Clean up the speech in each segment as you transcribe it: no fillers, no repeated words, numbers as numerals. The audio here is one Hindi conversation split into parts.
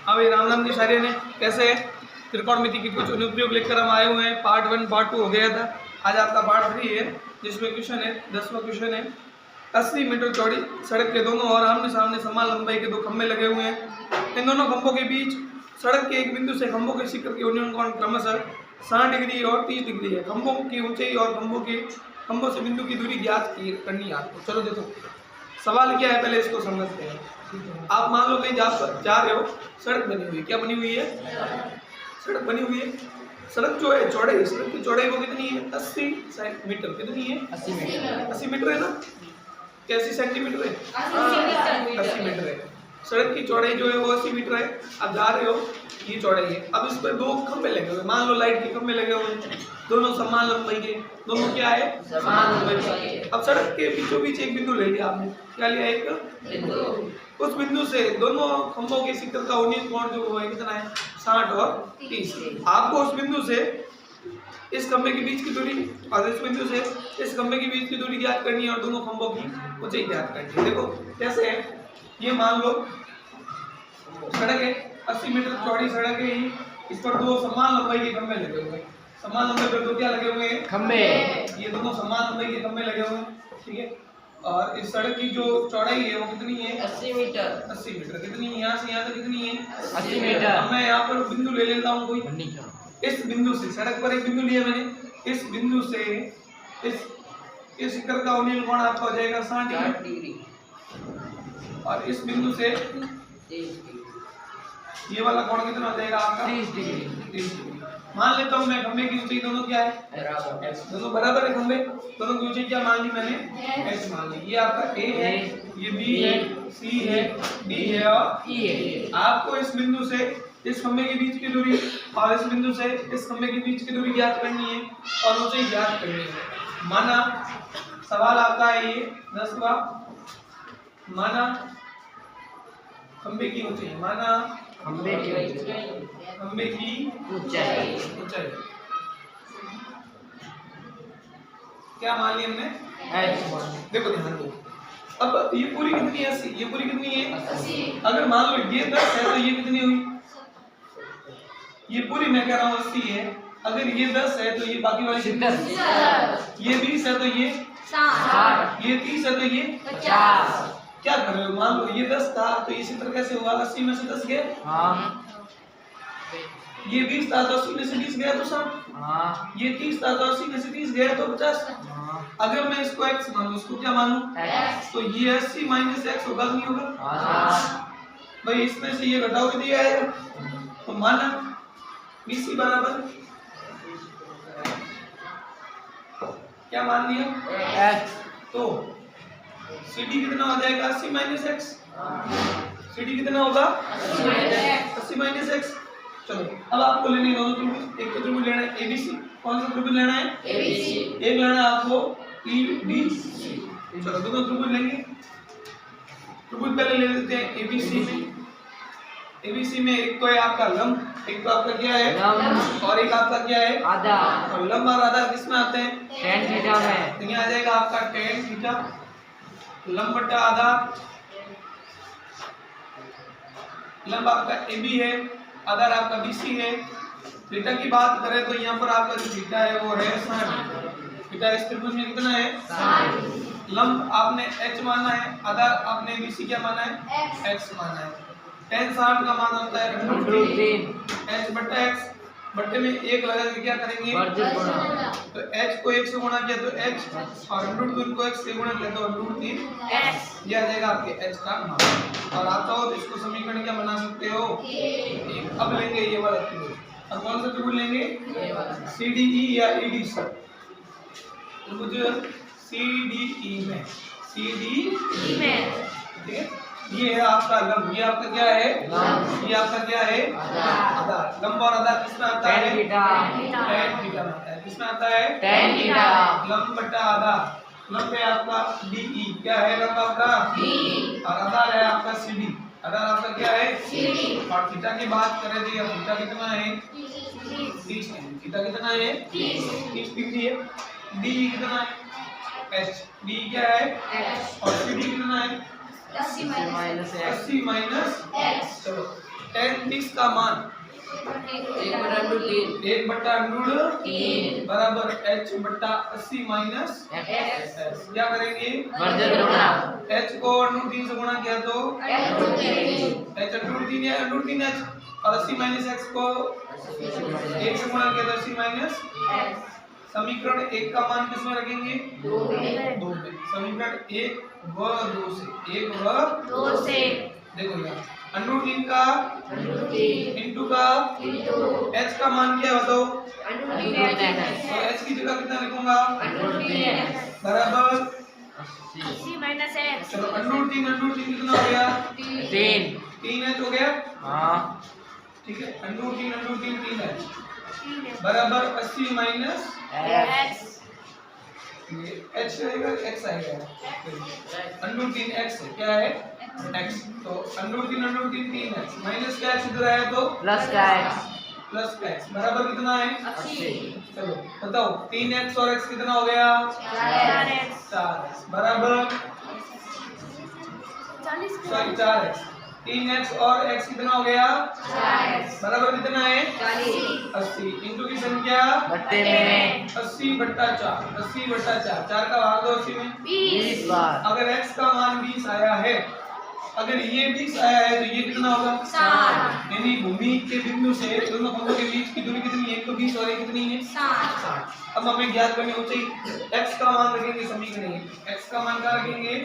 हाँ भाई, राम राम जी सारे ने, कैसे है? त्रिकोणमिति की कुछ अनुप्रयोग लेकर हम आए हुए हैं। पार्ट 1 पार्ट 2 हो गया था, आज आपका पार्ट 3 है, जिसमें क्वेश्चन है 10वां क्वेश्चन है। 80 मीटर चौड़ी सड़क के दोनों और आमने सामने समान लंबाई के दो खंभे लगे हुए हैं। इन दोनों खंभों के बीच सड़क के एक बिंदु से खंभों के शिखर के यूनियन कोण क्रमशः 60 डिग्री और 30 डिग्री है। खंभों की ऊंचाई और खंभों से बिंदु की दूरी ज्ञात करनी है आपको। चलो देखो सवाल क्या है, पहले इसको समझते हैं। आप मान लो कहीं जा रहे हो, सड़क बनी हुई है। क्या बनी हुई है? सड़क बनी हुई है। सड़क जो है चौड़ाई, सड़क की चौड़ाई वो कितनी है? 80 मीटर। कितनी है? 80 मीटर। 80 मीटर है ना? कैसी सेंटीमीटर है? 80 मीटर है। सड़क की चौड़ाई जो है वो 80 मीटर है। आप जा रहे हो, ये चौड़ाई है। अब इस पर दो खंभे लगे हुए, मान लो लाइट के खंभे लगे हुए हैं, दोनों समान लंबाई के। दोनों क्या है? समान लंबाई। अब सड़क के बीचों बीच एक बिंदु ले लिया आपने। क्या लिया? एक बिंदु। उस बिंदु से दोनों खंभों के शिखर का ऊर्ध्व कोण जो है कितना है? 60 और 30। आपको उस बिंदु से इस खंभे के बीच की दूरी और इस बिंदु से इस खंभे के बीच की दूरी ज्ञात करनी है और दोनों खंभों की ऊंचाई ज्ञात करनी है। देखो कैसे है, ये मान लो सड़क है, 80 मीटर चौड़ी सड़क है, इस पर दो समान लंबाई के खंभे लगे हुए हैं। समान लंबाई पर दो क्या लगे हुए हैं? खंभे। ये दोनों समान लंबाई के खंभे लगे हुए हैं, ठीक है। और इस सड़क की जो चौड़ाई है वो कितनी है? 80 मीटर। 80 मीटर। कितनी है? यहाँ से यहाँ तक कितनी है? 80 मीटर। अब मैं यहाँ पर बिंदु ले लेता हूँ कोई। इस बिंदु से, सड़क पर एक बिंदु लिया मैंने, इस बिंदु से इस शिखर का ऊर्ध्व कोण आपका हो जाएगा 60 डिग्री और इस बिंदु से ये वाला कोण कितना हो जाएगा आपका? 30 डिग्री। 30 डिग्री। मान लेता हूँ मैं खंभे की ऊंचाई दोनों क्या है? दोनों बराबर है खंभे। दोनों की ऊंचाई क्या मान ली मैंने? h मान ली। ये आपका a है, ये b है, c है, d है और e है। आपको इस बिंदु से इस खंभे के बीच की दूरी और इस बिंदु से इस खंभे के बीच की दूरी ज्ञात करनी है और ऊंचाई ज्ञात करनी है। माना सवाल आपका है ये 10वां, माना खंभे की ऊंचाई, माना खंभे की ऊंचाई क्या मान ली हमने? h। देखो ध्यान दो, अब ये पूरी कितनी है? 80। ये पूरी कितनी है? 80। अगर मान लो ये 10 है तो ये कितनी हुई? ये पूरी मैं कह रहा हूँ 80 है। अगर ये 10 है तो ये बाकी वाली 10। ये 20 है तो ये 60। ये 30 है तो ये 50। क्या कर रहे हो? मान लो ये 10 था तो ये सूत्र कैसे हुआ? 80 में से 10 गए। हाँ। ये 20 था तो 80 में से 20 गया तो 60। हाँ। ये 30 था तो 80 में से 30 गया तो 50। हाँ। अगर मैं इसको x मानूं, इसको क्या मानूं? x। तो ये 80 माइनस x होगा कि नहीं होगा? हाँ। भाई इसमें से ये घटाओ के दिया है तो माना BC बराबर क्या मान लिया? x। तो CD कितना हो जाएगा? 80 माइनस x। CD कितना होगा? 80 माइनस x। चलो अब आपको लेने हैं दोनों त्रिभुज। एक तो त्रिभुज लेना है ABC। कौन सा त्रिभुज लेना है? ABC। एक लेना है आपको EDC। चलो दोनों त्रिभुज लेंगे। त्रिभुज पहले ले लेते हैं ABC में। ABC में एक तो है आपका लंब, एक तो आपका क्या है? लंब। और एक आपका क्या है? आधार। और लंब और आधार किसमें आते हैं? tan थीटा में। तो यहाँ आ जाएगा आपका tan थीटा, लंब बटा आधार। लंब आपका AB है, आधार आपका BC है। थीटा की बात करें तो यहाँ पर आपका जो थीटा है वो है 60। थीटा इस त्रिभुज में कितना है? 60। लंब आपने h माना है, आधार आपने BC क्या माना है? x माना है। tan 60 का मान होता है √3 h बटा x। बट्टे में 1 लगा के क्या करेंगे? तो h को 1 से गुणा किया तो h और √3 को x से गुणा किया तो √3x। ये आ जाएगा आपके h का मान। और आता हो तो इसको समीकरण क्या बना सकते हो? अब लेंगे ये वाला त्रिभुज। अब कौन सा त्रिभुज लेंगे? CDE या EDC। त्रिभुज CDE में, CDE में, ठीक है। ये है आपका लंब, ये आपका क्या है? लंब। ये आपका क्या है? आधार। लंब और आधार किसमें आता है? tan थीटा में आता है। किसमें आता है? tan theta. लंब बटा आधार। लंब है आपका DE। क्या है लंब आपका? DE। और आधार है आपका CD। आधार आपका क्या है? CD। और थीटा की बात करें तो ये थीटा कितना है? 30। थीटा कितना है? 30 डिग्री है। DE कितना है? h। DE क्या है? h। और CD कितना है? 80 माइनस x। चलो tan 30 का मान 1/√3 बराबर h बट्टा 80 माइनस s। क्या करेंगे? h को √3 से गुणा किया तो h √3 या √3h, और 80 माइनस x को 1 से गुणा किया तो 80 माइनस s। समीकरण 1 का मान किसमें रखेंगे? 2 में। समीकरण 1 व 2 से, 1 व 2 से देखो यार, √3 का इंटू का h का मान क्या है बताओ? तो h की जगह कितना लिखूंगा? बराबर 80 माइनस x। चलो √3 कितना हो गया? 3h हो गया। हाँ ठीक है, √3 3h बराबर 80 माइनस x। ये h रहेगा, x आएगा। √3x है, क्या है? x। तो √3 3x माइनस का x इधर आया तो प्लस का x बराबर कितना है? 80। चलो बताओ, 3x और x कितना हो गया? 4x। 4x बराबर 4x। 3x और x कितना हो गया? 4x बराबर कितना है? 40। 80। इंटू की संख्या बट्टे में 80/4। 80/4, 4 का भाग दो 80 में। 20 बार। अगर x का मान 20 आया है, अगर ये 20 आया है तो ये कितना होगा? 60। यानी भूमि के बिंदु से दोनों खंडों के बीच की दूरी कितनी है? एक तो 20 और एक कितनी है? 60। अब हमें ज्ञात करनी ऊंचाई। x का मान रखेंगे समीकरण 1। x का मान क्या रखेंगे?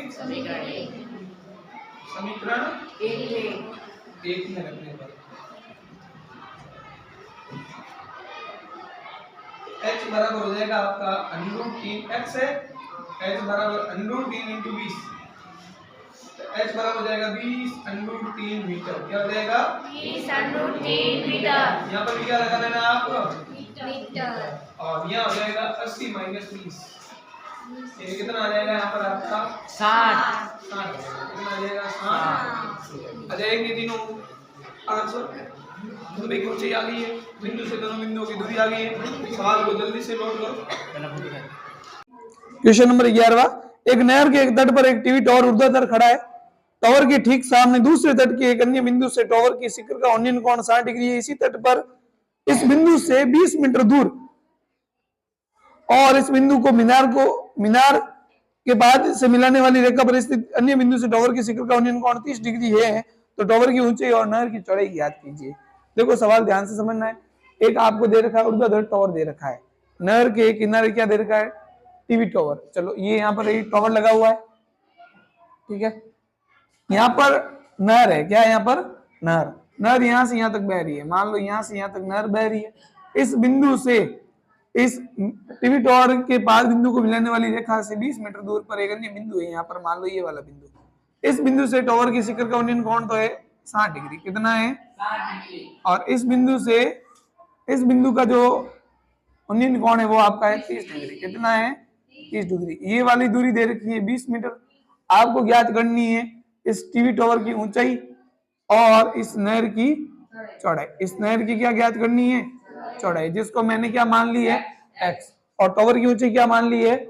समीकरण 1 में रखने पर h बराबर हो जाएगा आपका √3x है। h बराबर √3 × 20, h बराबर हो जाएगा 20 √3 मीटर। क्या हो जाएगा? 20 मीटर। यहाँ पर भी क्या लगा देना आप? मीटर। और यहाँ हो जाएगा 80 माइनस 20। ये कितना आ जाएगा यहाँ पर आपका? 60। 60। कितना आ जाएगा? 60 आ जाएंगे तीनों आंसर। दूरी की ऊंचाई आ गई है, बिंदु से दोनों बिंदुओं की दूरी आ गई है। सवाल को जल्दी से नोट लो। क्वेश्चन नंबर 11वां। एक नहर के एक तट पर एक टीवी टावर ऊर्ध्वाधर खड़ा है। टावर के ठीक सामने दूसरे तट के एक अन्य बिंदु से टावर के शिखर का उन्नयन कोण 60 डिग्री है। इसी तट पर इस बिंदु से 20 मीटर दूर और इस बिंदु को मीनार के बाद से मिलाने वाली रेखा पर स्थित अन्य बिंदु से टावर के शिखर का उन्नयन कोण 30 डिग्री है। तो टावर की ऊंचाई और नहर की चौड़ाई ज्ञात कीजिए। देखो सवाल ध्यान से समझना है। एक आपको दे रखा है ऊर्ध्वाधर टावर दे रखा है, नहर के किनारे क्या दे रखा है? TV tower. चलो ये यहाँ पर एक टावर लगा हुआ है, ठीक है। यहाँ पर नहर है, क्या है यहाँ पर? नहर यहाँ से यहाँ तक बह रही है। मान लो यहाँ से यहाँ तक नहर बह रही है। इस बिंदु से इस टीवी टावर के पास बिंदु को मिलाने वाली रेखा से 20 मीटर दूर पर एक अन्य बिंदु है। यहाँ पर मान लो ये वाला बिंदु। इस बिंदु से टावर के शिखर का उन्नयन कोण तो है 60 डिग्री। कितना है? 60 डिग्री। और इस बिंदु से इस बिंदु का जो उन्नयन कोण है वो आपका है 30 डिग्री। कितना है? 30 डिग्री। ये वाली दूरी दे रखी है 20 मीटर। आपको ज्ञात करनी है इस टीवी टावर की ऊंचाई और इस नहर की चौड़ाई। इस नहर की क्या ज्ञात करनी है? चौड़ाई, जिसको मैंने क्या मान ली है? x। और टावर की ऊंचाई क्या मान ली है?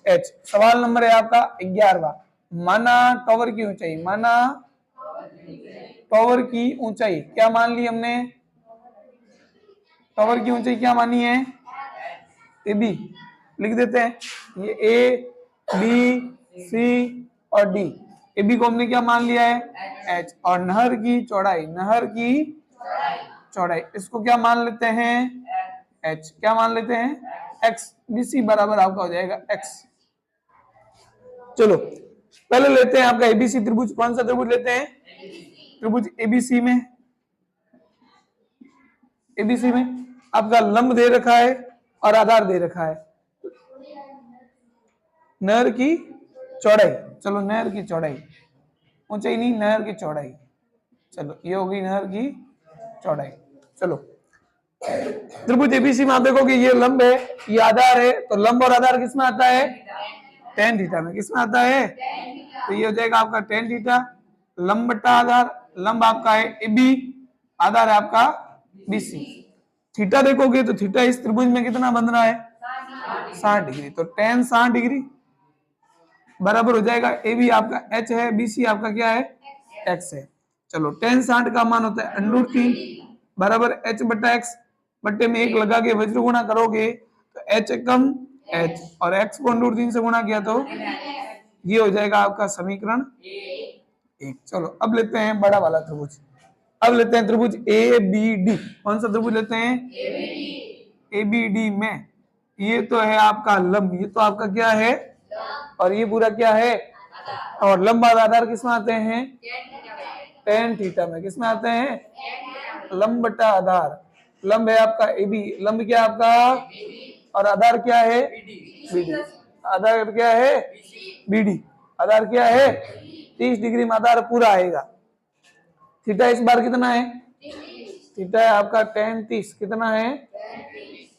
h। सवाल नंबर है आपका 11वां। माना टावर की ऊंचाई, टावर की ऊंचाई क्या मान ली हमने? टावर की ऊंचाई क्या मानी है? ए बी लिख देते हैं। ये ए बी सी और डी। ए बी को हमने क्या मान लिया है? h। और नहर की चौड़ाई इसको क्या मान लेते हैं? h। क्या मान लेते हैं? x। बी सी बराबर आपका हो जाएगा x। चलो पहले लेते हैं आपका एबीसी त्रिभुज। कौन सा त्रिभुज लेते हैं? त्रिभुज एबीसी में आपका लंब दे रखा है और आधार दे रखा है। नहर की चौड़ाई, चलो नहर की चौड़ाई, ऊंचाई नहीं, नहर की चौड़ाई। चलो ये होगी नहर की चौड़ाई। चलो त्रिभुज एबीसी में आप देखो कि ये लंब है, ये आधार है। तो लंब और आधार किसमें आता है? tan थीटा में। किसमें आता है? तो ये हो जाएगा आपका tan थीटा। लंब बटा आधार, लंब आपका है AB, आधार है आपका BC। थीटा देखोगे तो थीटा इस त्रिभुज में कितना बन रहा है? 60 डिग्री। तो tan 60 डिग्री बराबर हो जाएगा AB आपका H है, BC आपका क्या है? X है। चलो tan 60 का मान होता है √3 बराबर h बटा x बट्टे में 1 लगा के वज्र गुणा करोगे तो h कम h और x को √3 से गुणा किया तो ये हो जाएगा आपका समीकरण 1। चलो अब लेते हैं बड़ा वाला त्रिभुज। अब लेते हैं त्रिभुज ABD। कौन सा त्रिभुज लेते हैं? ABD में ये तो है आपका लंब, ये तो आपका क्या है और ये पूरा क्या है, और लंब आधार किसमें आते हैं? tan थीटा में। किसमें आते हैं? लंब बटा आधार। लंब है आपका AB, लंब क्या है आपका, और आधार क्या है? BD। आधार क्या है? BD। आधार क्या है? 30 डिग्री में आधार पूरा आएगा। थीटा इस बार कितना है? थीटा है आपका tan 30। कितना है?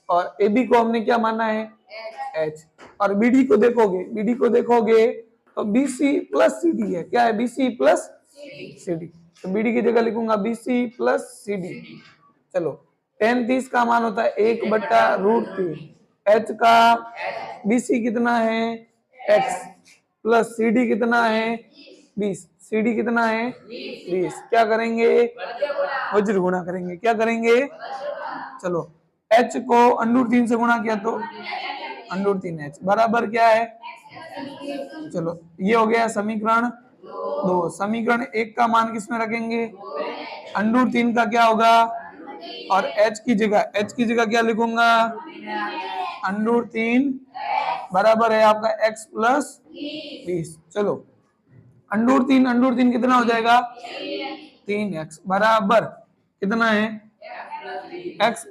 और AB को हमने क्या माना है? H। और BD को देखोगे तो BC प्लस CD है। क्या है? BC plus CD। तो BD की जगह लिखूंगा BC प्लस CD। चलो tan 30 का मान होता है 1 बटा √3। H का BC कितना है? X प्लस CD कितना है? 20। CD कितना है? 20। क्या करेंगे? वज्र गुणा करेंगे। क्या करेंगे? चलो H को √3 से गुणा किया तो √3H बराबर क्या है? चलो ये हो गया समीकरण 2। समीकरण 1 का मान किसमें रखेंगे? √3 का क्या होगा, और H की जगह क्या लिखूंगा? √3 बराबर है आपका x प्लस 20। चलो √3 कितना हो जाएगा? 3x बराबर कितना है? x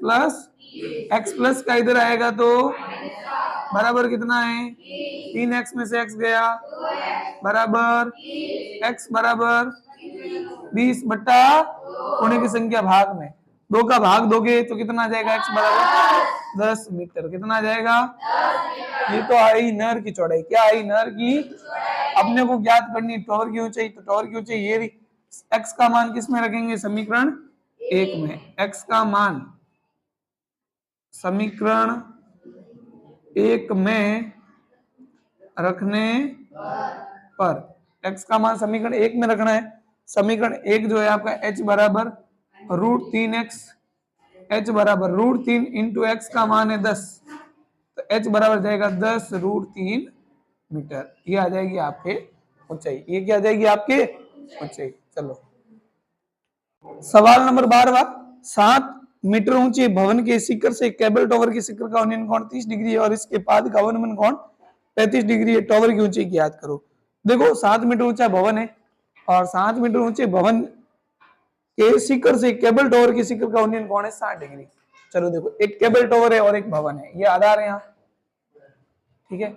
प्लस का इधर आएगा तो बराबर कितना है? 3x में से x गया बराबर x बराबर 20 बट्टा कोने की संख्या भाग में 2 का भाग दोगे तो कितना आ जाएगा? x बराबर 10 मीटर। कितना आ जाएगा? ये तो आई नहर की चौड़ाई। क्या आई? नहर की। अपने को ज्ञात करनी टॉवर की ऊंचाई, तो टॉवर की ऊंचाई ये x का मान किसमें रखेंगे? समीकरण 1 में। x का मान समीकरण 1 में रखने पर, x का मान समीकरण 1 में रखना है। समीकरण 1 जो है आपका h बराबर √3x, h बराबर √3 इंटू x का मान है 10, तो h बराबर जाएगा 10 √3 मीटर। ये आ जाएगी आपके ऊंचाई। ये क्या आ जाएगी? आपके ऊंचाई। चलो सवाल नंबर 12। 7 मीटर ऊंचे भवन के शिखर से केबल टावर के शिखर का उन्नयन कोण 30 डिग्री है और इसके पाद का अवनमन कोण 35 डिग्री है। टावर की ऊंचाई की याद करो। देखो 7 मीटर ऊंचा भवन है और 7 मीटर ऊंचे भवन के शिखर से केबल टावर के शिखर का उन्नयन कोण है 60 डिग्री। चलो देखो एक केबल टावर है और एक भवन है, ये आधार है यहाँ, ठीक है।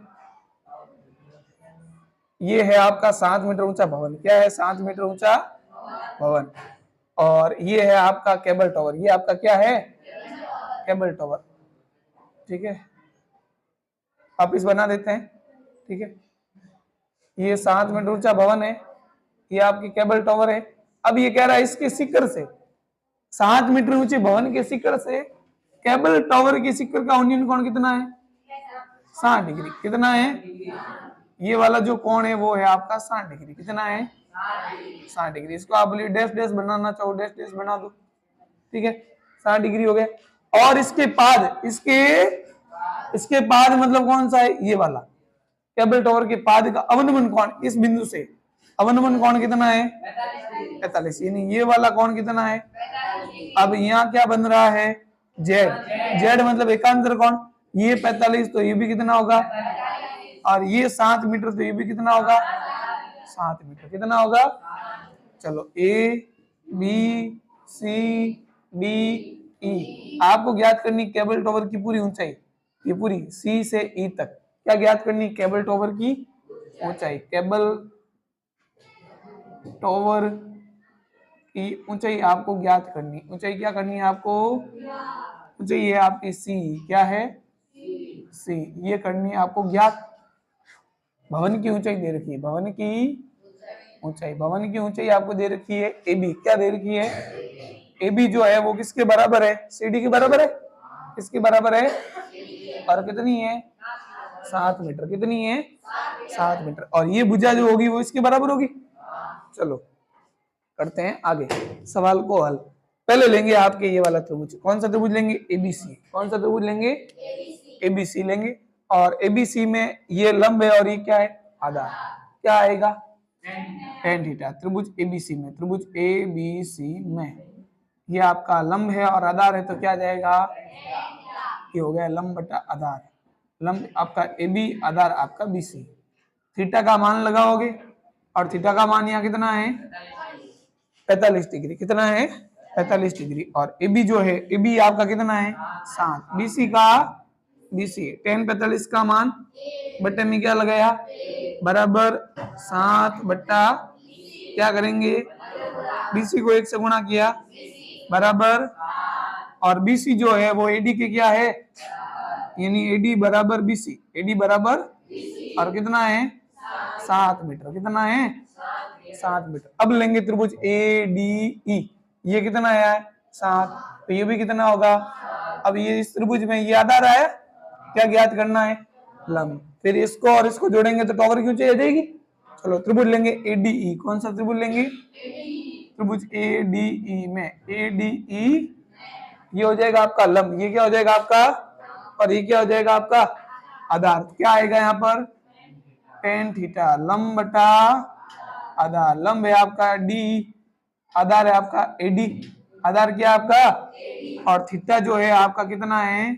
ये है आपका 7 मीटर ऊंचा भवन। क्या है? 7 मीटर ऊंचा भवन। और ये है आपका केबल टावर। ये आपका क्या है? केबल टावर, ठीक है। आप इस बना देते हैं, ठीक है। ये 7 मीटर ऊंचा भवन है, ये आपकी केबल टावर है। अब ये कह रहा है इसके शिखर से 7 मीटर ऊंचे भवन के शिखर से केबल टावर के शिखर का उन्नयन कोण कितना है? 60 डिग्री। कितना है? ये वाला जो कोण है वो है आपका 60 डिग्री। कितना है? 60 डिग्री। इसको आप बोलिए डैश डैश बनाना चाहो डैश डैश बना दो, ठीक है। 60 डिग्री हो गया। और इसके पाद, इसके पाद मतलब कौन सा है? ये वाला केबल टावर के पाद का अवनमन कोण इस बिंदु से, अवनमन कोण कितना है? 45। यानी ये वाला कोण कितना है? अब यहाँ क्या बन रहा है? जेड मतलब एकांतर कोण। ये 45 तो ये भी कितना होगा, और ये 7 मीटर तो ये भी कितना होगा? 7 मीटर। कितना होगा? चलो A B C D E आपको ज्ञात करनी केबल टावर की पूरी ऊंचाई, ये पूरी C से E तक। क्या ज्ञात करनी? केबल टावर की ऊंचाई। केबल टावर की ऊंचाई आपको ज्ञात करनी। ऊंचाई क्या करनी है आपको? ऊंचाई है आपकी C। क्या है? C। ये करनी है आपको ज्ञात। भवन की ऊंचाई दे रखी है, भवन की ऊंचाई। भवन की ऊंचाई आपको दे रखी है AB। क्या दे रखी है? AB जो है वो किसके बराबर है? CD के बराबर है। किसके बराबर है? और कितनी है? 7 मीटर। कितनी है? 7 मीटर। और ये भुजा जो होगी वो इसके बराबर होगी। चलो करते हैं आगे सवाल को हल। पहले लेंगे आपके ये वाला त्रिभुज, कौन सा त्रिभुज लेंगे? एबीसी। कौन सा त्रिभुज लेंगे? एबीसी लेंगे। और एबीसी में ये लंब है और ये क्या है? आधार। क्या आएगा? tan theta. त्रिभुज एबीसी में, त्रिभुज एबीसी में ये आपका लंब है और आधार है, तो क्या आ जाएगा? ये हो गया लंब बटा आधार। लंब आपका एबी, आधार आपका बीसी। थीटा का मान लगाओगे और थीटा का मान यहाँ कितना है? 45 डिग्री। कितना है? 45 डिग्री। और एबी जो है, एबी आपका कितना है? 7। बीसी का, बीसी tan 45 का मान बटे में क्या लगाया? बराबर 7 बट्टा क्या करेंगे? बीसी को 1 से गुणा किया बराबर, और बीसी जो है वो एडी के क्या है? यानी एडी बराबर बीसी। एडी बराबर और कितना है? 7 मीटर। कितना है? 7 मीटर। अब लेंगे त्रिभुज ADE। ये कितना आया है? 7। तो ये भी कितना होगा? अब ये इस त्रिभुज में ये आधार आया, क्या ज्ञात करना है? लंब। फिर इसको और इसको जोड़ेंगे तो टॉवर की ऊंचाई आ जाएगी। चलो त्रिभुज लेंगे ADE। कौन सा त्रिभुज लेंगे? त्रिभुज ADE में, ADE ये हो जाएगा आपका लंब, ये क्या हो जाएगा आपका? और ये क्या हो जाएगा आपका? आधार। क्या आएगा यहाँ पर? tan theta. लंब बटा आधार। लंब है आपका D, आधार है आपका AD। आधार क्या है आपका? और थीटा जो है आपका कितना है?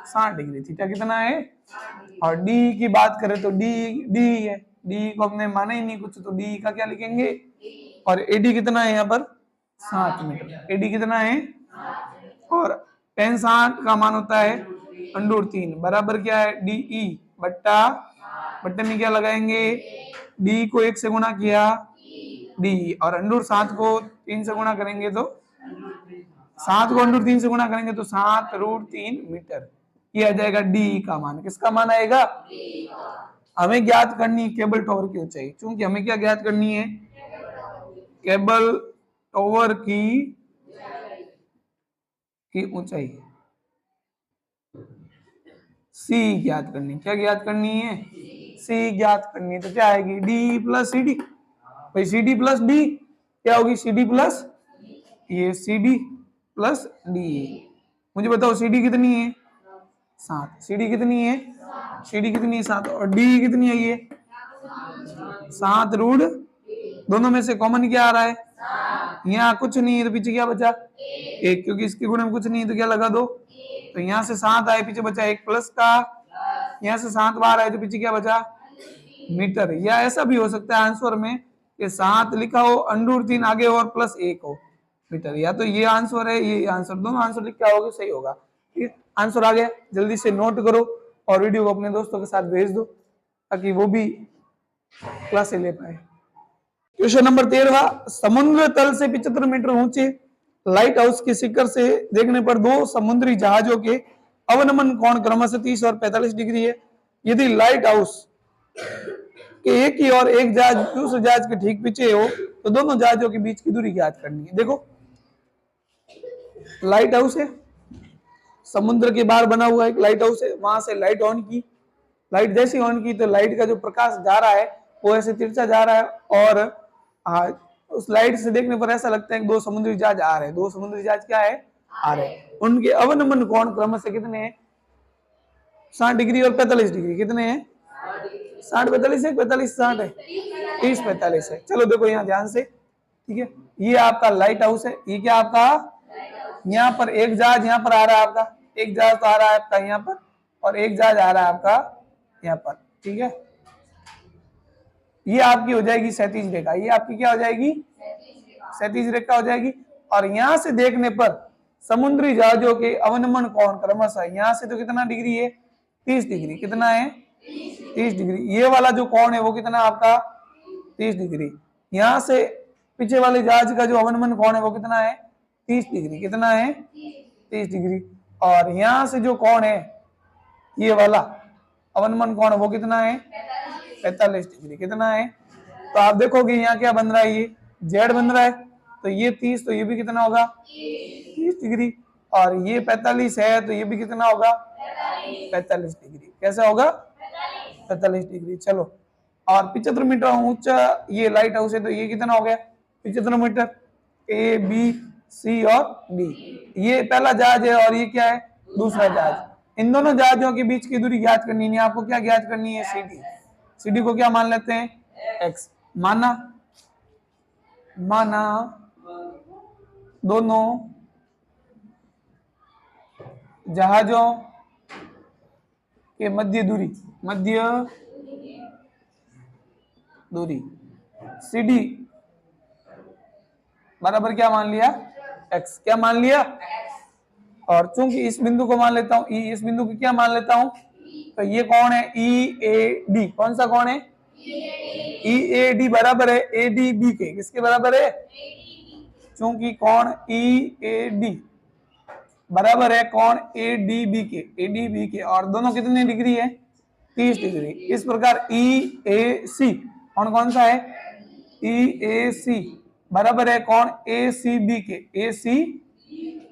60 डिग्री। थीटा कितना है? और D की बात करें तो D है। D को हमने माना ही नहीं कुछ, तो D का क्या लिखेंगे? और AD कितना है यहाँ पर? 7 मीटर। AD कितना है? और tan 60 का मान होता है √3 बराबर क्या है? DE बट्टा, बट्टे में क्या लगाएंगे? D को 1 से गुणा किया DE, और √7 को 3 से गुणा करेंगे तो 7 को √3 से गुणा करेंगे तो 7√3 मीटर। ये आ जाएगा DE का मान। किसका मान आएगा? हमें ज्ञात करनी है केबल टावर की ऊंचाई। क्योंकि हमें क्या ज्ञात करनी है? केबल टावर की ऊंचाई C ज्ञात करनी। क्या ज्ञात करनी है? C ज्ञात करनी है। तो क्या आएगी? D plus CD। भाई CD प्लस D क्या होगी? CD प्लस ये CD प्लस D। मुझे बताओ CD कितनी है? 7। CD कितनी है? CD कितनी है? 7। और D कितनी है? ये 7 रूट, दोनों में से कॉमन क्या आ रहा है? यहाँ कुछ नहीं है तो पीछे क्या बचा? 1, क्योंकि इसके गुणे में कुछ नहीं है तो क्या लगा दो? तो यहाँ से 7 आए, पीछे बचा 1 प्लस का, यहाँ से 7 बार आए तो पीछे क्या बचा? मीटर। या ऐसा भी हो सकता है आंसर में कि 7 लिखा हो, √3 आगे और प्लस 1 हो, मीटर। या तो ये आंसर है, ये आंसर, दोनों आंसर लिख के आओगे सही होगा। ठीक, आंसर आ गया। जल्दी से नोट करो और वीडियो को अपने दोस्तों के साथ भेज दो ताकि वो भी क्लास ले पाए। क्वेश्चन नंबर 13, समुद्र तल से 75 मीटर ऊंचे लाइट हाउस के शिखर से देखने पर 2 समुद्री जहाजों के अवनमन कोण क्रमशः 30 और 45 डिग्री है। यदि लाइट हाउस के एक ही और एक जहाज दूसरे जहाज के ठीक पीछे हो तो दोनों जहाजों के बीच की दूरी ज्ञात करनी है। देखो लाइट हाउस है, समुद्र के बाहर बना हुआ एक लाइट हाउस है, वहां से लाइट ऑन की, लाइट जैसी ऑन की तो लाइट का जो प्रकाश जा रहा है वो ऐसे तिरछा जा रहा है, और उस लाइट से देखने पर ऐसा लगता है कि 2 समुद्री जहाज आ रहे हैं। 2 समुद्री जहाज क्या है? आ रहे हैं। उनके अवनमन कोण क्रमशः कितने हैं? 60 डिग्री और 45 डिग्री। कितने हैं? 60 45 है, 45 60 है, 30 45 है। चलो देखो यहाँ ध्यान से, ठीक है। ये आपका लाइट हाउस है, ये क्या आपका? यहाँ पर एक जहाज यहाँ पर आ रहा है आपका, एक जहाज तो आ रहा है आपका यहाँ पर, और एक जहाज आ रहा है आपका यहाँ पर, ठीक है। ये आपकी हो जाएगी क्षैतिज रेखा। ये आपकी क्या हो जाएगी? क्षैतिज रेखा हो जाएगी। और यहाँ से देखने पर समुद्री जहाजों के अवनमन कोण क्रमशः यहाँ से तो कितना डिग्री है? 30 डिग्री। कितना है? 30 डिग्री। ये वाला जो कोण है वो कितना आपका? 30 डिग्री। यहाँ से पीछे वाले जहाज का जो अवनमन कोण है वो कितना है? 30 डिग्री। कितना है? 30 डिग्री। और यहाँ से जो कोण है ये वाला अवनमन कोण वो कितना है? 45 डिग्री। कितना है? तो आप देखोगे यहाँ क्या बन रहा है? ये जेड बन रहा है, तो ये 30, तो ये भी कितना होगा? 30 डिग्री। और ये 45 है तो ये भी कितना होगा? 45 डिग्री। कैसा होगा? 45 डिग्री। चलो, और 75 मीटर ऊंचा ये लाइट हाउस है तो ये कितना हो गया? 75 मीटर, ए बी सी और डी। ये पहला जहाज है और ये क्या है, दूसरा जहाज। इन दोनों जहाजों के बीच की दूरी ज्ञात करनी है। आपको क्या ज्ञात करनी है, सी डी। सी डी को क्या मान लेते हैं, एक्स। माना दोनों जहाजों के मध्य दूरी सी डी बराबर क्या मान लिया, एक्स। क्या मान लिया, और चूंकि इस बिंदु को मान लेता हूं ई, इस बिंदु को क्या मान लेता हूं, तो ये कौन है, ई ए डी। कौन सा कौन है, ई ए डी बराबर है ए डी बी के। किसके बराबर है, चूंकि कौन ई ए डी बराबर है कौन, ए डी बी के, ए डी बी के। और दोनों कितने डिग्री है, 30 डिग्री। इस प्रकार ई ए सी कौन कौन सा है, ई ए सी बराबर है कौन, ए सी बी के, ए सी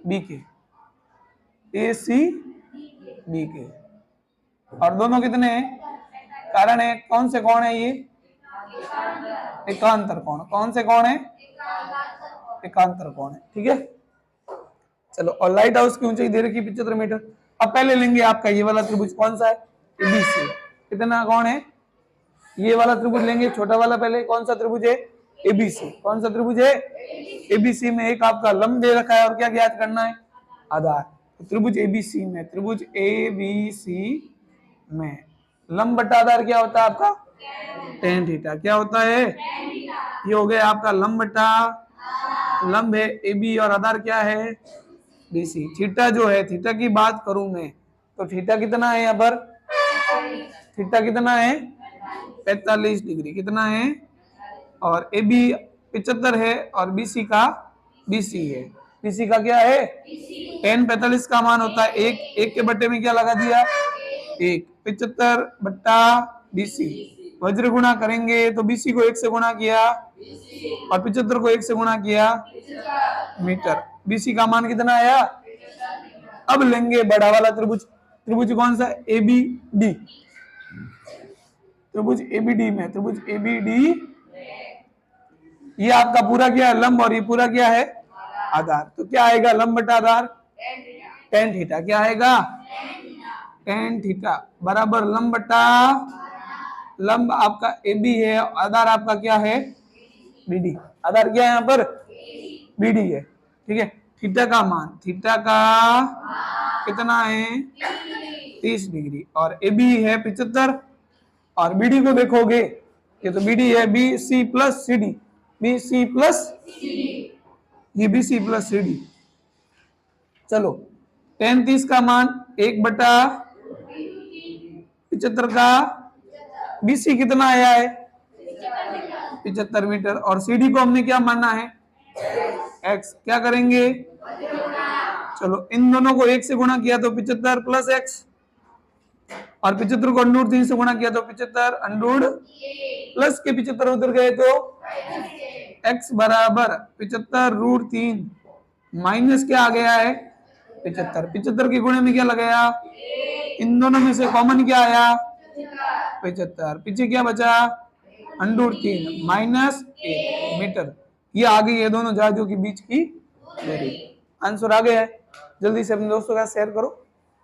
बी के, ए सी बी के। और दोनों कितने हैं, कारण है कौन से कौन है ये, एकांतर कोण। कौन से कौन है, एकांतर कोण है। ठीक है, चलो। और लाइट हाउस की ऊंचाई दे रखी 75 मीटर। अब पहले लेंगे आपका ये वाला त्रिभुज, कौन सा है, एबीसी। कितना कौन है, ये वाला त्रिभुज लेंगे, छोटा वाला। पहले कौन सा त्रिभुज है, एबीसी। कौन सा त्रिभुज है, एबीसी में एक आपका लंब दे रखा है और क्या ज्ञात करना है, आधार। तो त्रिभुज एबीसी में, त्रिभुज एबीसी में लंब बटा आधार क्या होता है आपका, tan थीटा। क्या होता है, ये हो गया आपका लंब बटा, लंब है एबी और आधार क्या है, बीसी। थीटा जो है, थीटा की बात करूं मैं तो थीटा कितना है यहाँ पर, थीटा कितना है, 45 डिग्री। कितना है, और ए बी 75 है और बीसी का, बीसी है, बीसी का क्या है, tan 45 का मान होता है एक के बट्टे में क्या लगा दिया, एक। 75 बट्टा बीसी, वज्र गुणा करेंगे तो बीसी को 1 से गुणा किया और 75 को 1 से गुणा किया, मीटर। बीसी का मान कितना आया। अब लेंगे बड़ा वाला त्रिभुज, त्रिभुज कौन सा, ए बी डी। त्रिभुज एबीडी में, त्रिभुज एबीडी, ये आपका पूरा क्या है, लंब, और ये पूरा क्या है, आधार। तो क्या आएगा, लंब बटा आधार, tan थीटा। क्या आएगा, tan थीटा बराबर लंब बटा, लंब आपका एबी है, आधार आपका क्या है, बीडी। आधार क्या है यहाँ पर, बीडी है। ठीक है, थीटा का मान, थीटा का कितना है, 30 डिग्री, और एबी है 75, और बीडी को देखोगे ये तो बीडी है B C plus C D, B C plus, ये B C plus C D. चलो, tan 30 का मान 1 बटा 75 का, बीसी कितना आया है, 75 मीटर, और सीडी को हमने क्या मानना है, एक्स। क्या करेंगे, चलो इन दोनों को 1 से गुणा किया तो 75 प्लस एक्स, और 75 को अंडूर 3 से गुणा किया तो 75 अंडूर प्लस के 75 उधर गए तो x बराबर 75 रूट 3 माइनस क्या आ गया है, 75। 75 के गुणे में क्या लगाया, इन दोनों में से कॉमन क्या आया, 75। पीछे क्या बचा, अंडूर 3 माइनस 1 मीटर। ये आ गई है दोनों जहाजों के बीच की दूरी। आंसर आ गया है। जल्दी से अपने दोस्तों का शेयर करो।